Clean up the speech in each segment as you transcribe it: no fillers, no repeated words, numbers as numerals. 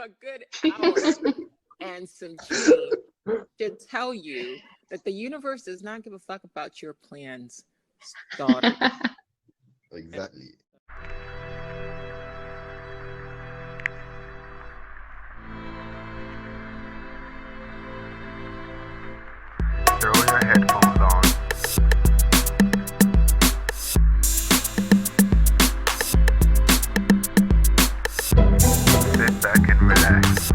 a good hour and some change to tell you that the universe does not give a fuck about your plans, daughter. Exactly. Throw your headphones on. Sit back and relax.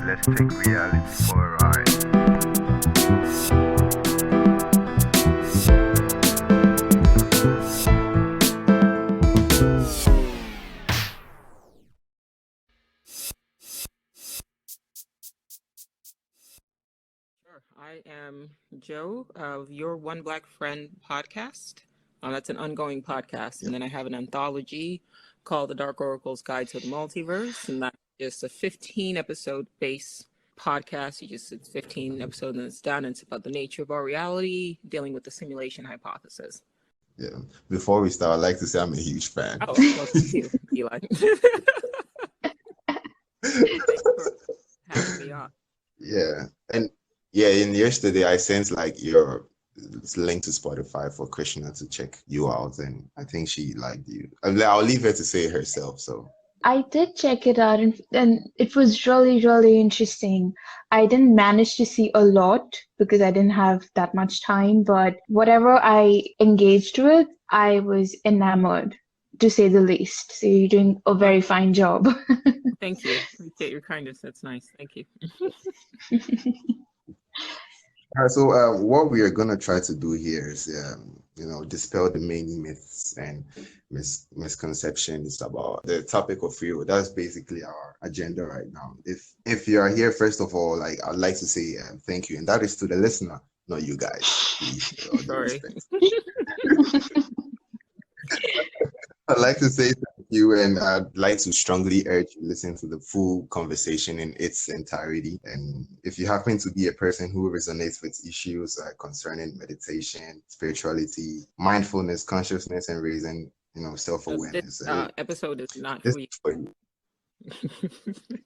Let's take reality for a ride. Sure. I am Joe of Your One Black Friend podcast. That's an ongoing podcast. And then I have an anthology called The Dark Oracle's Guide to the Multiverse. And that's just a 15 episode base podcast. It's 15 episodes and it's done. It's about the nature of our reality, dealing with the simulation hypothesis. Yeah. Before we start, I'd like to say I'm a huge fan. Oh, well, thank you, Eli. Thanks for having me on. Yeah. And yeah, in yesterday I sent like your link to Spotify for Krishnaa to check you out, and I think she liked you. I'll leave her to say it herself. So I did check it out, and it was really, really interesting. I didn't manage to see a lot because I didn't have that much time, but whatever I engaged with, I was enamored, to say the least. So you're doing a very fine job. Thank you. Appreciate your kindness. That's nice. Thank you. all right, so what we are gonna try to do here is, dispel the many myths and misconceptions about the topic of free will. That's basically our agenda right now. If you are here, first of all, like I'd like to say thank you, and that is to the listener, not you guys. Please, with all due Sorry. respect. I'd like to say thank you, and I'd like to strongly urge you to listen to the full conversation in its entirety. And if you happen to be a person who resonates with issues concerning meditation, spirituality, mindfulness, consciousness, and raising, self-awareness, This episode is not this for you. is for you.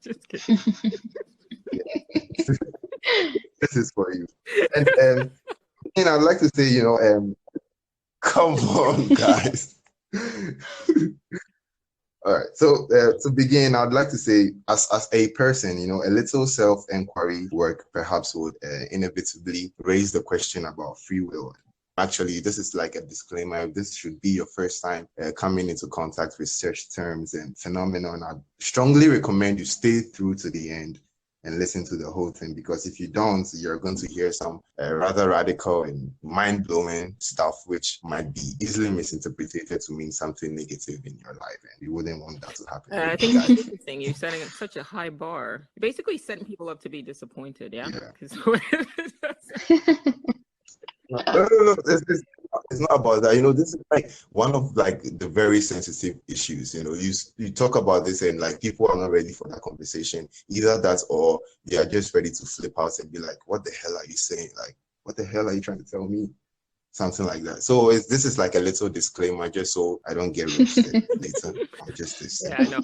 Just kidding. This is for you. And I'd like to say, come on, guys. All right. So to begin, I'd like to say, as a person, a little self-inquiry work perhaps would inevitably raise the question about free will. Actually, this is like a disclaimer. This should be your first time coming into contact with such terms and phenomenon. I strongly recommend you stay through to the end and listen to the whole thing, because if you don't, you're going to hear some rather radical and mind-blowing stuff which might be easily misinterpreted to mean something negative in your life, and you wouldn't want that to happen. I think it's interesting. You're setting up such a high bar. You're basically setting people up to be disappointed, yeah? No, it's not about that. This is like one of like the very sensitive issues. You talk about this and like people are not ready for that conversation. Either that or they are just ready to flip out and be like, "What the hell are you saying? Like, what the hell are you trying to tell me?" Something like that. So this is like a little disclaimer, just so I don't get upset later. Or just this. Yeah, I know.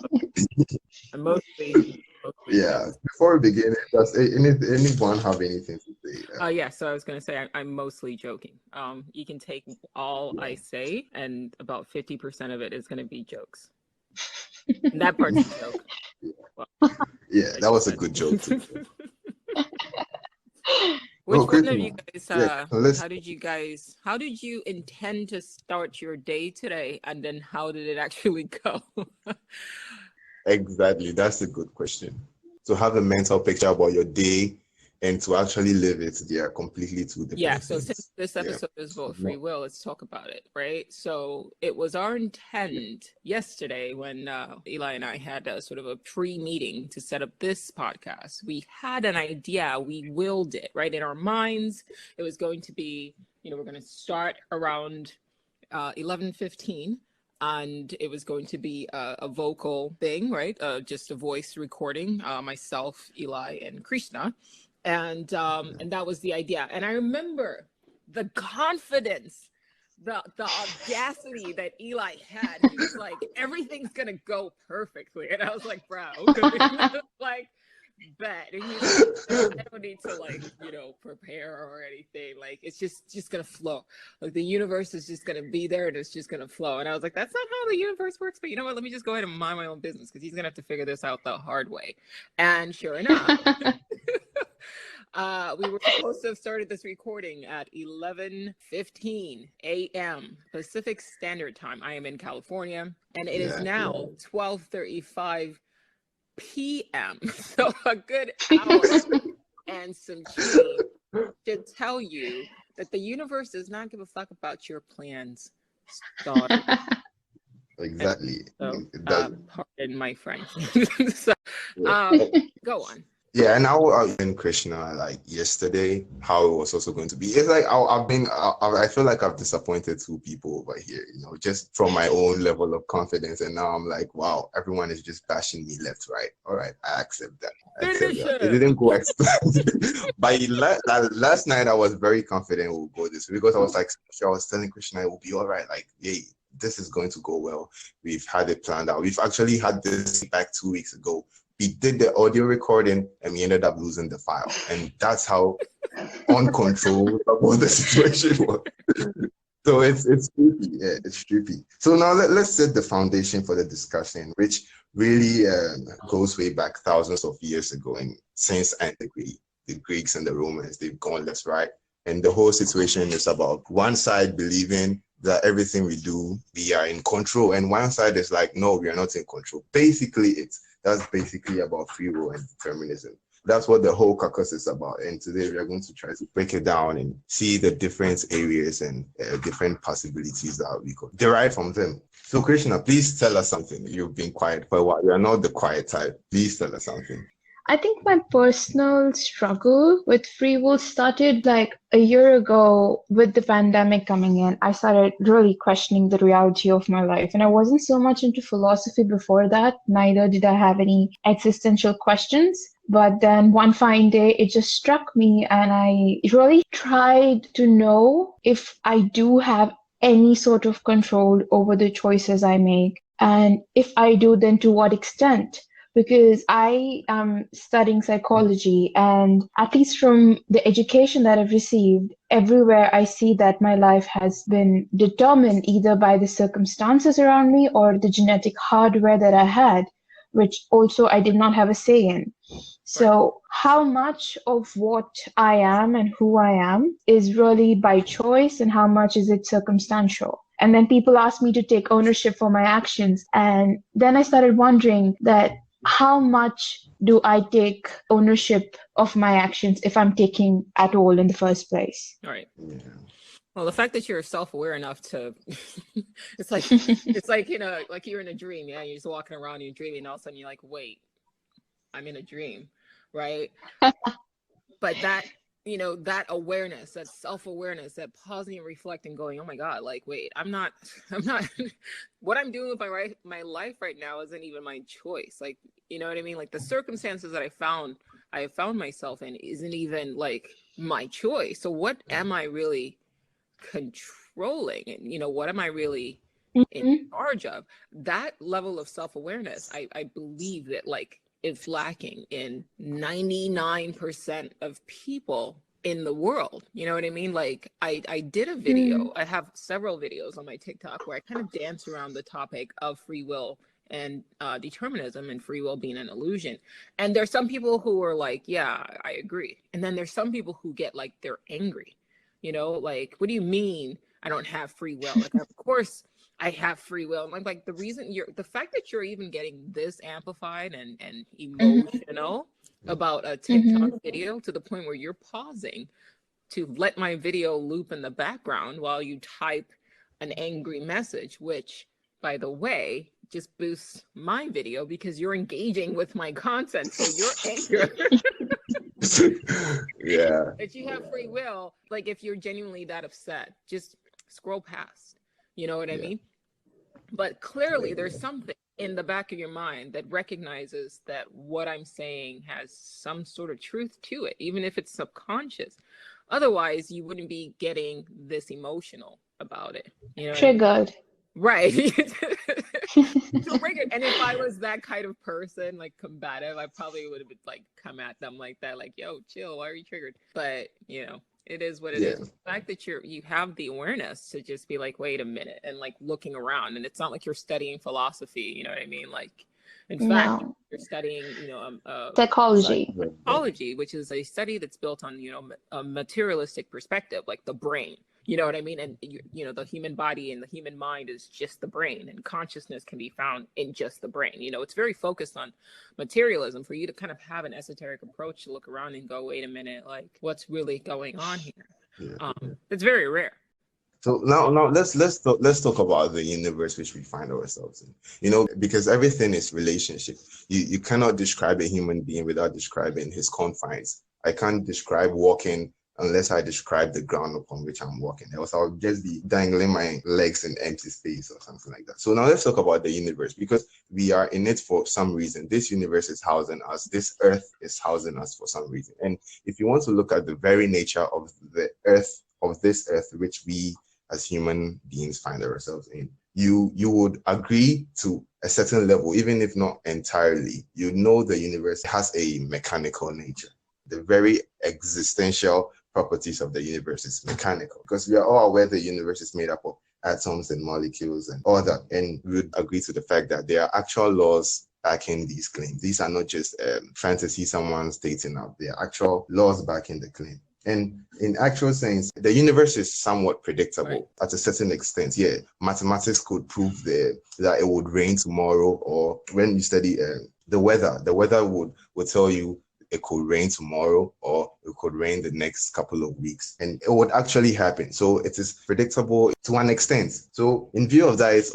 I'm mostly Yeah. Before we begin, does anyone have anything to say? Yeah. So I was gonna say I'm mostly joking. You can take all I say, and about 50% of it is gonna be jokes. And that part's a joke. Yeah, that was a good joke too. Which one of you Krishnaa, guys, how did you intend to start your day today? And then how did it actually go? Exactly. That's a good question. To have a mental picture about your day and to actually live it, they are completely two different Yeah, so things. since this episode is about free will, let's talk about it, right? So it was our intent yesterday when Eli and I had a sort of a pre-meeting to set up this podcast. We had an idea, we willed it, right? In our minds, it was going to be, we're going to start around 11:15. and it was going to be a vocal thing, right? Just a voice recording, myself, Eli, and Krishnaa. And that was the idea. And I remember the confidence, the audacity that Eli had. He was like, everything's gonna go perfectly. And I was like, bro, like, bet. And he's like, I don't need to, like, prepare or anything. Like, it's just gonna flow. Like, the universe is just gonna be there and it's just gonna flow. And I was like, that's not how the universe works, but you know what, let me just go ahead and mind my own business, because he's gonna have to figure this out the hard way. And sure enough, we were supposed to have started this recording at 11:15 a.m. Pacific Standard Time. I am in California, and it is now 12:35 p.m. So a good hour and some change should tell you that the universe does not give a fuck about your plans, daughter. Exactly. So, pardon my French. So, go on. Yeah, and I was in Krishna like yesterday, how it was also going to be. It's like I feel like I've disappointed two people over here, just from my own level of confidence. And now I'm like, wow, everyone is just bashing me left, right. All right, I accept that. It didn't go as planned. But last night I was very confident we'll go this way, because I was like, I was telling Krishna it will be all right. Like, hey, this is going to go well. We've had it planned out. We've actually had this back 2 weeks ago. We did the audio recording and we ended up losing the file. And that's how uncontrolled about the situation was. So it's trippy. Yeah, it's trippy. So now let's set the foundation for the discussion, which really goes way back thousands of years ago. And since antiquity, the Greeks and the Romans, they've gone left, right? And the whole situation is about one side believing that everything we do, we are in control. And one side is like, no, we are not in control. Basically, that's basically about free will and determinism. That's what the whole caucus is about. And today we are going to try to break it down and see the different areas and different possibilities that we could derive from them. So Krishna, please tell us something. You've been quiet for a while. You're not the quiet type. Please tell us something. I think my personal struggle with free will started like a year ago with the pandemic coming in. I started really questioning the reality of my life. And I wasn't so much into philosophy before that. Neither did I have any existential questions. But then one fine day, it just struck me, and I really tried to know if I do have any sort of control over the choices I make. And if I do, then to what extent? Because I am studying psychology, and at least from the education that I've received, everywhere I see that my life has been determined either by the circumstances around me or the genetic hardware that I had, which also I did not have a say in. So how much of what I am and who I am is really by choice, and how much is it circumstantial? And then people ask me to take ownership for my actions. And then I started wondering that how much do I take ownership of my actions if I'm taking at all in the first place? All right. Yeah. Well, the fact that you're self-aware enough to, it's like like you're in a dream. Yeah, you're just walking around, you're dreaming, and all of a sudden you're like, wait, I'm in a dream, right? But that, that awareness, that self-awareness, that pausing and reflecting, going, oh my God, like, wait, I'm not, what I'm doing with my life right now isn't even my choice. Like, you know what I mean? Like, the circumstances that I have found myself in isn't even like my choice. So what am I really controlling? And, what am I really in charge of? That level of self-awareness, I believe that, like, it's lacking in 99% of people in the world. You know what I mean? Like, I did a video. I have several videos on my TikTok where I kind of dance around the topic of free will and determinism, and free will being an illusion. And there's some people who are like, yeah, I agree. And then there's some people who get like, they're angry, like, what do you mean I don't have free will? Like, of course I have free will. And I'm like, the fact that you're even getting this amplified and emotional about a TikTok video, to the point where you're pausing to let my video loop in the background while you type an angry message, which, by the way, just boosts my video because you're engaging with my content. So you're angry. Yeah. If you have free will, like, if you're genuinely that upset, just scroll past. You know what I mean? But clearly there's something in the back of your mind that recognizes that what I'm saying has some sort of truth to it, even if it's subconscious. Otherwise, you wouldn't be getting this emotional about it. You know what I mean? Triggered. Right. So regular. And if I was that kind of person, like combative, I probably would have been like come at them like that, like, yo, chill, why are you triggered? But you know, it is what it is. The fact that you have the awareness to just be like, wait a minute, and like looking around, and it's not like you're studying philosophy, you know what I mean? Like, in fact, No. you're studying, Psychology. psychology, which is a study that's built on, a materialistic perspective, like the brain. You know what I mean? And, the human body and the human mind is just the brain, and consciousness can be found in just the brain. It's very focused on materialism for you to kind of have an esoteric approach to look around and go, wait a minute, like what's really going on here? It's very rare. So now let's talk about the universe which we find ourselves in. Because everything is relationship. You cannot describe a human being without describing his confines. I can't describe walking unless I describe the ground upon which I'm walking. Else I'll just be dangling my legs in empty space or something like that. So now let's talk about the universe, because we are in it for some reason. This universe is housing us. This earth is housing us for some reason. And if you want to look at the very nature of the earth, of this earth, which we as human beings find ourselves in, you would agree to a certain level, even if not entirely. The universe has a mechanical nature. The very existential properties of the universe is mechanical, because we are all aware the universe is made up of atoms and molecules and all that, and we would agree to the fact that there are actual laws backing these claims. These are not just fantasy someone's stating out. There are actual laws backing the claim. And in actual sense, the universe is somewhat predictable at a certain extent. Yeah, mathematics could prove that it would rain tomorrow, or when you study the weather would tell you it could rain tomorrow, or it could rain the next couple of weeks, and it would actually happen. So it is predictable to an extent. So in view of that, it's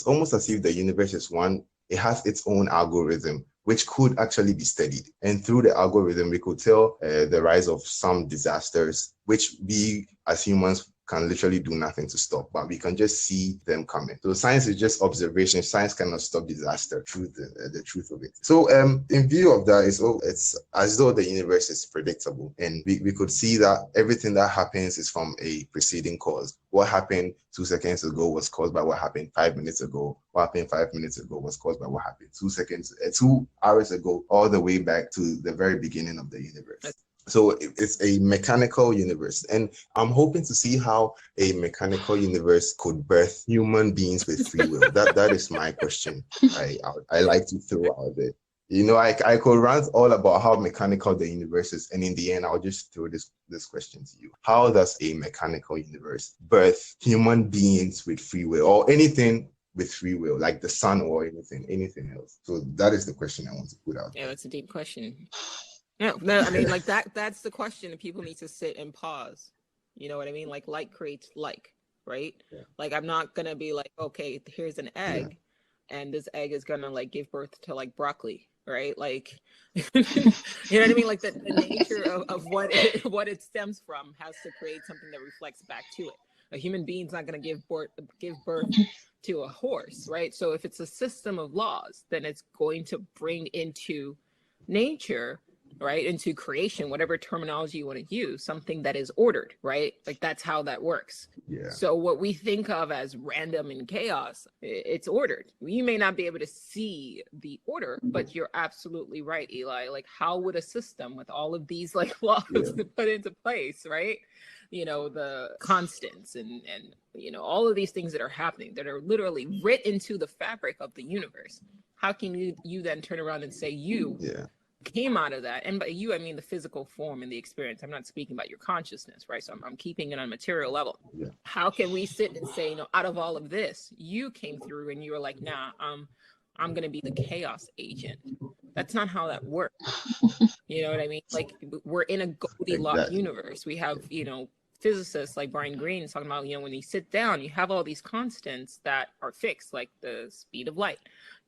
almost as if the universe is one. It has its own algorithm, which could actually be studied. And through the algorithm, we could tell the rise of some disasters, which we as humans can literally do nothing to stop, but we can just see them coming. So science is just observation. Science cannot stop disaster, the truth of it. So in view of that, it's as though the universe is predictable. And we could see that everything that happens is from a preceding cause. What happened 2 seconds ago was caused by what happened 5 minutes ago. What happened 5 minutes ago was caused by what happened 2 hours ago, all the way back to the very beginning of the universe. So it's a mechanical universe, and I'm hoping to see how a mechanical universe could birth human beings with free will. That is my question. I like to throw out there. I could rant all about how mechanical the universe is, and in the end, I'll just throw this question to you: how does a mechanical universe birth human beings with free will, or anything with free will, like the sun or anything else? So that is the question I want to put out there. Yeah, that's a deep question. No, I mean, like that's the question that people need to sit and pause. You know what I mean? Like creates like, right? Yeah. Like, I'm not going to be like, okay, here's an egg, and this egg is going to like give birth to like broccoli, right? Like, you know what I mean? Like the nature of what it stems from has to create something that reflects back to it. A human being's not going to give birth to a horse, right? So if it's a system of laws, then it's going to bring into nature, right, into creation, whatever terminology you want to use, something that is ordered, right? Like, that's how that works. Yeah. So what we think of as random and chaos, it's ordered. You may not be able to see the order, but you're absolutely right, Eli. Like, how would a system with all of these like laws put into place, right? The constants and all of these things that are happening that are literally written into the fabric of the universe. How can you then turn around and say you came out of that? And by you, I mean the physical form and the experience. I'm not speaking about your consciousness, right? So I'm keeping it on a material level. Yeah. How can we sit and say, out of all of this, you came through and you were like, nah, I'm going to be the chaos agent. That's not how that works. You know what I mean? Like, we're in a Goldilocks universe. We have, physicists like Brian Greene is talking about, when you sit down, you have all these constants that are fixed, like the speed of light,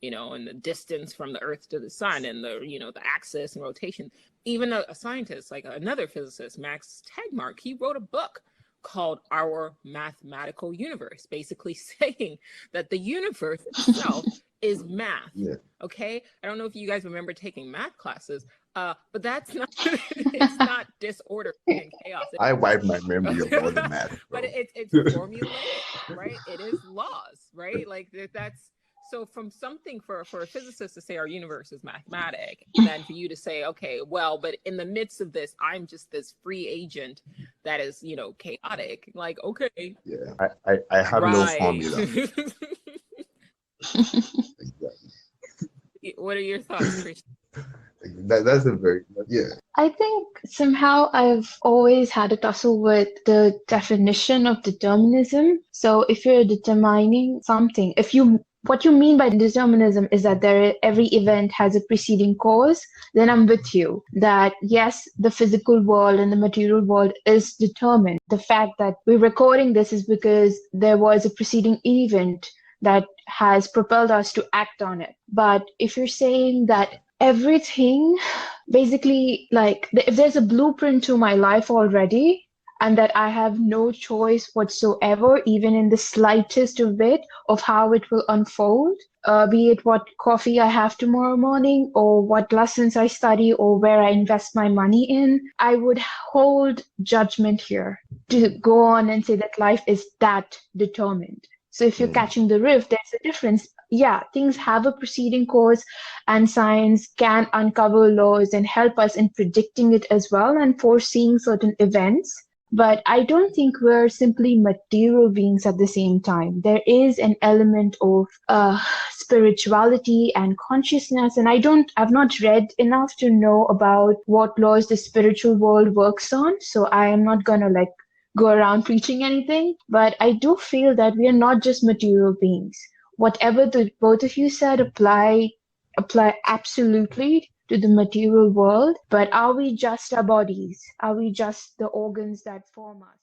and the distance from the earth to the sun, and the axis and rotation. Even a scientist, like another physicist, Max Tegmark, he wrote a book called our mathematical universe, basically saying that the universe itself is math. Yeah. Okay, I don't know if you guys remember taking math classes, but that's not it's not disorder and chaos. I wipe my memory of all the math, But bro. it's formulaic, right? It is laws, right? Like that's so from something for a physicist to say our universe is mathematic, and then for you to say, okay, well, but in the midst of this, I'm just this free agent that is, chaotic. Like, okay, Yeah, I have no right. formula. Exactly. What are your thoughts, Krishnaa? That's a very, yeah. I think somehow I've always had a tussle with the definition of determinism. So if you're determining something, what you mean by determinism is that every event has a preceding cause, then I'm with you that yes, the physical world and the material world is determined. The fact that we're recording this is because there was a preceding event that has propelled us to act on it. But if you're saying that everything basically, like if there's a blueprint to my life already and that I have no choice whatsoever, even in the slightest of it, of how it will unfold, be it what coffee I have tomorrow morning or what lessons I study or where I invest my money in, I would hold judgment here to go on and say that life is that determined. So if you're catching the riff, there's a difference. Yeah, things have a preceding cause, and science can uncover laws and help us in predicting it as well and foreseeing certain events. But I don't think we're simply material beings at the same time. There is an element of spirituality and consciousness, and I've not read enough to know about what laws the spiritual world works on. So I am not gonna go around preaching anything, but I do feel that we are not just material beings. Whatever the both of you said apply absolutely to the material world, but are we just our bodies? Are we just the organs that form us?